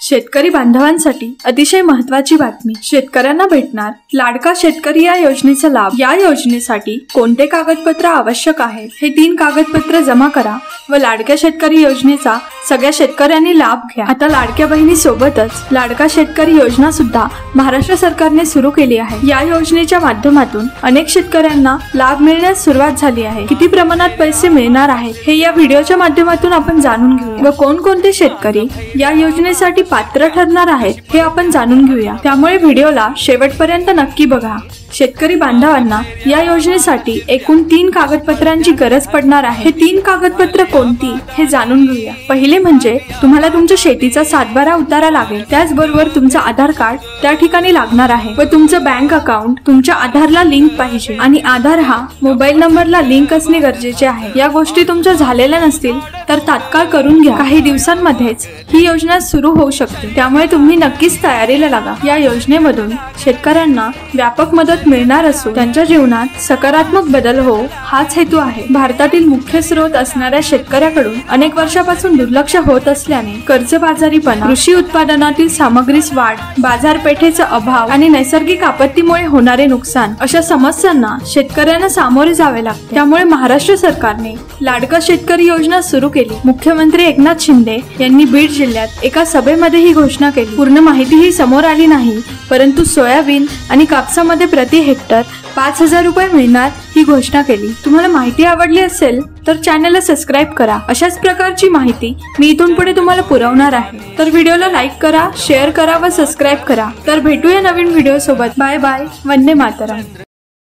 शेतकरी बांधवांसाठी अतिशय महत्त्वाची बातमी। शेतकऱ्यांना भेटणार लाडका शेतकरी या योजनेचा लाभ। या योजनेसाठी कोणते कागदपत्र आवश्यक आहे? हे 3 कागदपत्र जमा करा व लाडक्या शेतकरी योजनेचा सगळ्या शेतकऱ्यांनी लाभ घ्या। आता लाडक्या बहिणी सोबतच लाडका शेतकरी योजना सुद्धा महाराष्ट्र सरकारने सुरू केली आहे। या योजनेच्या माध्यमातून अनेक शेतकऱ्यांना लाभ मिळण्यास सुरुवात झाली आहे। किती प्रमाणात पैसे मिळणार आहेत हे या व्हिडिओच्या माध्यमातून आपण जाणून घेऊया व कोणकोणते शेतकरी या योजनेसाठी पात्र ठरणार आहेत हे आपण जाणून घेऊया। त्यामुळे व्हिडिओला शेवटपर्यंत नक्की बघा। शेतकरी बांधवांना या योजनेसाठी एकूण 3 कागदपत्रांची गरज पडणार आहे। हे 3 कागदपत्र कोणती हे जाणून घेऊया। पहिले म्हणजे तुम्हाला तुमच्या शेतीचा सातबारा उतारा लागेल, त्याचबरोबर तुमचं आधार कार्ड त्या ठिकाणी लागणार आहे व तुमचं बँक अकाउंट तुमच्या आधारला लिंक पाहिजे आणि आधार हा मोबाईल नंबरला लिंक असणे गरजेचे आहे। या गोष्टी तुमच्या झालेल्या नसतील तर तात्काळ करून घ्या। काही दिवसांमध्येच ही योजना सुरू होऊ शकते, त्यामुळे तुम्ही नक्कीच तयारीला लागा। या योजनेमधून शेतकऱ्यांना व्यापक मदत मिळणार असून त्यांच्या जीवनात सकारात्मक बदल हो हाच हेतू आहे। भारतातील मुख्य स्रोत असणाऱ्या शेतकऱ्याकडून अनेक वर्षापासून दुर्लक्ष होत असल्याने कर्जबाजारीपणा, कृषी उत्पादनातील सामग्रीस वाढ, बाजारपेठेचा अभाव आणि नैसर्गिक आपत्तीमुळे होणारे नुकसान अशा समस्यांना शेतकऱ्यांना सामोरे जावे लागते। त्यामुळे महाराष्ट्र सरकारने लाडका शेतकरी योजना सुरू केली। मुख्यमंत्री एकनाथ शिंदे यांनी बीड जिल्ह्यात एका सभेमध्ये ही घोषणा केली। पूर्ण माहिती ही समोर आली नाही, परंतु सोयाबीन आणि कापसामध्ये प्रति हेक्टर 5000 रुपये मिळणार ही घोषणा केली। तुम्हाला माहिती आवडली असेल तर चॅनलला सबस्क्राइब करा। अशाच प्रकारची माहिती मी इथून पुढे तुम्हाला पुरवणार आहे। तर व्हिडिओला लाईक करा, शेअर करा व सबस्क्राइब करा। तर भेटूया नवीन व्हिडिओ सोबत। Bye bye. वंदे मातरम।